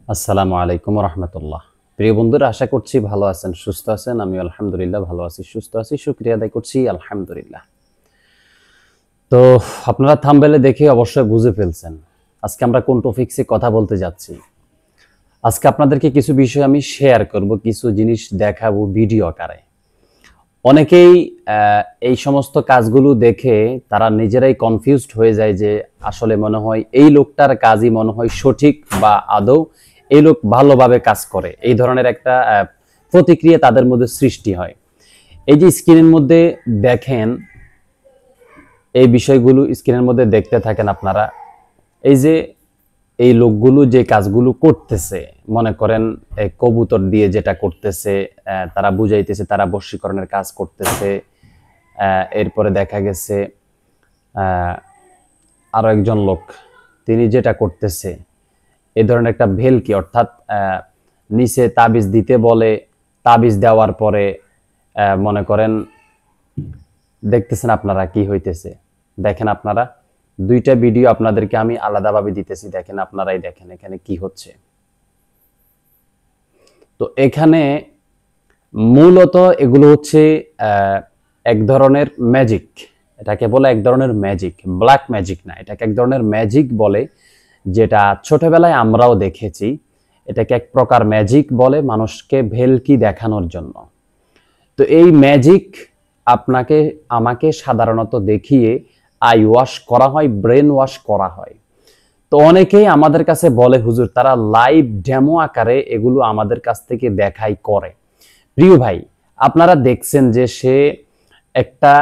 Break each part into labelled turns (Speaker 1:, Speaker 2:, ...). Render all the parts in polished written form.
Speaker 1: আসসালামু আলাইকুম রহমতুল্লাহ। প্রিয় বন্ধুরা, আশা করছি ভালো আছেন, সুস্থ আছেন। আমি আলহামদুলিল্লাহ ভালো আছি, সুস্থ আছি, শুকরিয়া আদায় করছি আলহামদুলিল্লাহ। তো আপনারা থাম্বনেলে দেখে অবশ্যই বুঝে ফেলছেন আজকে আমরা কোন টপিকসে কথা বলতে যাচ্ছি। আজকে আপনাদেরকে কিছু বিষয় আমি শেয়ার করব, কিছু জিনিস দেখাবো ভিডিও আকারে। অনেকেই এই সমস্ত কাজগুলো দেখে তারা নিজেরাই কনফিউজড হয়ে যায় যে আসলে মনে হয় এই লোকটার কাজই মনে হয় সঠিক বা আদৌ এই লোক ভালোভাবে কাজ করে, এই ধরনের একটা প্রতিক্রিয়া তাদের মধ্যে সৃষ্টি হয়। এই যে স্ক্রিনের মধ্যে দেখেন, এই বিষয়গুলো স্ক্রিনের মধ্যে দেখতে থাকেন আপনারা। এই যে এই লোকগুলো যে কাজগুলো করতেছে, মনে করেন কবুতর দিয়ে যেটা করতেছে, তারা বুঝাইতেছে তারা বশীকরণের কাজ করতেছে। এরপরে দেখা গেছে আরো একজন লোক, তিনি যেটা করতেছে এই ধরনের একটা ভেলকি, অর্থাৎ নিচে তাবিজ দিতে বলে, তাবিজ দেওয়ার পরে মনে করেন দেখতেছেন আপনারা কি হইতেছে। দেখেন আপনারা, দুইটা ভিডিও আপনাদেরকে আমি আলাদাভাবে দিতেছি, দেখেন আপনারাই দেখেন এখানে কি হচ্ছে। তো এখানে মূলত এগুলো হচ্ছে এক ধরনের ম্যাজিক, এটাকে বলে এক ধরনের ম্যাজিক, ব্ল্যাক ম্যাজিক না, এটাকে এক ধরনের ম্যাজিক বলে, যেটা ছোটবেলায় আমরাও দেখেছি। এটাকে এক প্রকার ম্যাজিক বলে, মানুষকে ভেলকি দেখানোর জন্য। তো এই ম্যাজিক আপনাকে আমাকে সাধারণত দেখিয়ে আই ওয়াশ করা হয়, ব্রেন ওয়াশ করা হয়। তো অনেকেই আমাদের কাছে বলে হুজুর, তারা লাইভ ডেমো আকারে এগুলো আমাদের কাছ থেকে দেখাই করে। প্রিয় ভাই, আপনারা দেখছেন যে সে একটা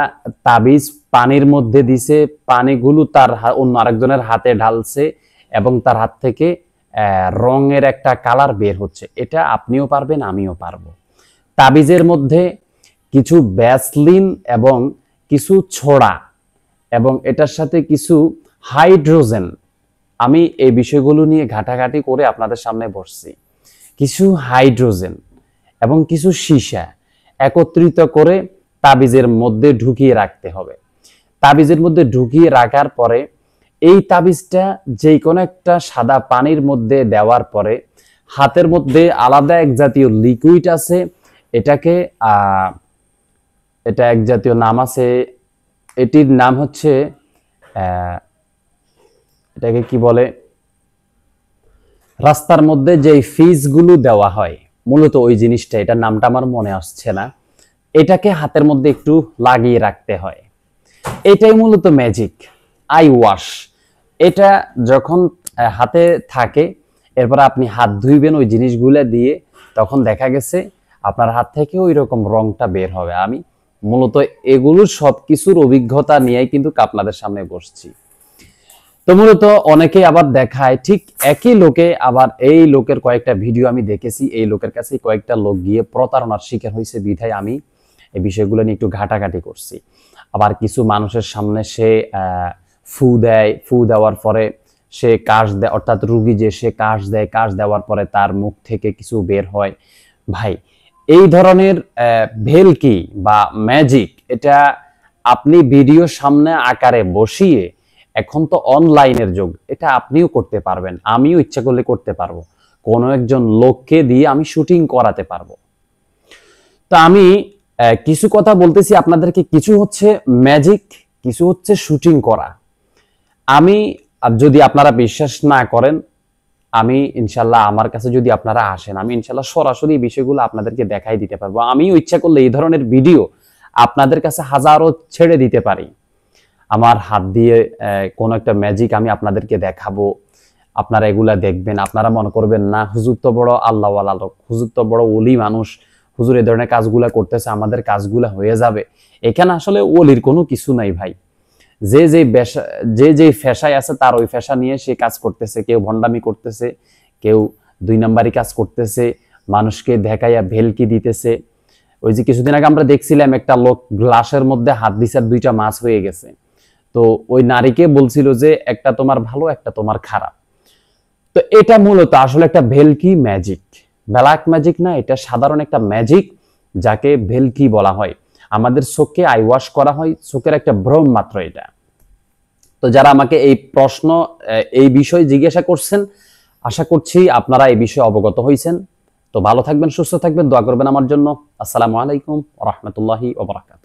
Speaker 1: তাবিজ পানির মধ্যে দিছে, পানিগুলো তার অন্য আরেকজনের হাতে ঢালছে এবং তার হাত থেকে রঙের একটা কালার বের হচ্ছে। এটা আপনিও পারবেন, আমিও পারবো। তাবিজের মধ্যে কিছু ভ্যাসলিন এবং কিছু ছোড়া এবং এটার সাথে কিছু হাইড্রোজেন, আমি এই বিষয়গুলো নিয়ে ঘাটাঘাটি করে আপনাদের সামনে বসছি। কিছু হাইড্রোজেন এবং কিছু সীসা একত্রিত করে তাবিজের মধ্যে ঢুকিয়ে রাখতে হবে। তাবিজের মধ্যে ঢুকিয়ে রাখার পরে এই তাবিজটা যে কোনো একটা সাদা পানির মধ্যে দেওয়ার পরে হাতের মধ্যে আলাদা এক জাতীয় লিকুইড আছে, এটাকে এটা এক জাতীয় নাম আছে, এটির নাম হচ্ছে এটাকে কি বলে, রাস্তার মধ্যে যে ফিজগুলো দেওয়া হয় মূলত ওই জিনিসটা, এটার নামটা আমার মনে আসছে না। এটাকে হাতের মধ্যে একটু লাগিয়ে রাখতে হয়। এটাই মূলত ম্যাজিক, আই ওয়াশ। এটা যখন হাতে থাকে, এরপর আপনি হাত ধুইবেন ওই জিনিসগুলো দিয়ে, তখন দেখা গেছে আপনার হাত থেকে ওই রকম রংটা বের হবে। আমি মূলত এগুলোর সবকিছুর অভিজ্ঞতা নিয়েই কিন্তু আপনাদের সামনে বসছি। তো মূলত অনেকেই আবার দেখায় ঠিক একই লোকে, আবার এই লোকের কয়েকটা ভিডিও আমি দেখেছি, এই লোকের কাছে কয়েকটা লোক গিয়ে প্রতারণার শিকার হয়েছে, বিধায় আমি এই বিষয়গুলো নিয়ে একটু ঘাটাঘাটি করছি। আবার কিছু মানুষের সামনে সে ফু দেয়, ফু দেওয়ার পরে সে কাশ দেয়, অর্থাৎ রুগী যে সে কাশ দেয়, কাশ দেওয়ার পরে তার মুখ থেকে কিছু বের হয়। ভাই, এই ধরনের ভেলকি বা ম্যাজিক, এটা আপনি ভিডিও সামনে আকারে বসিয়ে, এখন তো অনলাইনের যুগ, এটা আপনিও করতে পারবেন, আমিও ইচ্ছা করলে করতে পারবো, কোনো একজন লোককে দিয়ে আমি শুটিং করাতে পারবো। তো আমি কিছু কথা বলতেছি আপনাদেরকে, কিছু হচ্ছে ম্যাজিক, কিছু হচ্ছে শুটিং করা। আমি যদি আপনারা বিশ্বাস না করেন, আমি ইনশাল্লাহ আমার কাছে যদি আপনারা আসেন, আমি ইনশাল্লাহ সরাসরি এই বিষয়গুলো আপনাদেরকে দেখাই দিতে পারবো। আমিও ইচ্ছা করলে এই ধরনের ভিডিও আপনাদের কাছে হাজারো ছেড়ে দিতে পারি। আমার হাত দিয়ে কোন একটা ম্যাজিক আমি আপনাদেরকে দেখাবো, আপনারা এগুলা দেখবেন, আপনারা মনে করবেন না হুজুর তো বড় আল্লাহওয়ালা লোক, হুজুর তো বড় ওলি মানুষ, হুজুর এই ধরনের কাজগুলা করতেছে, আমাদের কাজগুলা হয়ে যাবে। এখানে আসলে ওলির কোনো কিছু নাই ভাই। যে যে ফেশায় আছে তার ওই ফেশা নিয়ে সে কাজ করতেছে, কেউ ভণ্ডামি করতেছে, কেউ দুই নাম্বারি কাজ করতেছে, মানুষকে দেখাইয়া ভেলকি দিতেছে। ওই যে কিছুদিন আগে আমরা দেখছিলাম একটা লোক গ্লাসের মধ্যে হাত দিছে, দুইটা মাছ হয়ে গেছে। তো ওই নারীকে বলছিল যে একটা তোমার ভালো, একটা তোমার খারাপ। তো এটা মূলত আসলে একটা ভেলকি ম্যাজিক, ব্ল্যাক ম্যাজিক না, এটা সাধারণ একটা ম্যাজিক, যাকে ভেলকি বলা হয়। আমাদের চোখে আই ওয়াশ করা হয়, চোখের একটা ভ্রম মাত্র এটা। তো যারা আমাকে এই প্রশ্ন এই বিষয়ে জিজ্ঞাসা করছেন, আশা করছি আপনারা এই বিষয়ে অবগত হয়েছেন। তো ভালো থাকবেন, সুস্থ থাকবেন, দোয়া করবেন আমার জন্য। আসসালামু আলাইকুম ওয়া রাহমাতুল্লাহি ওয়া বারাকাতুহু।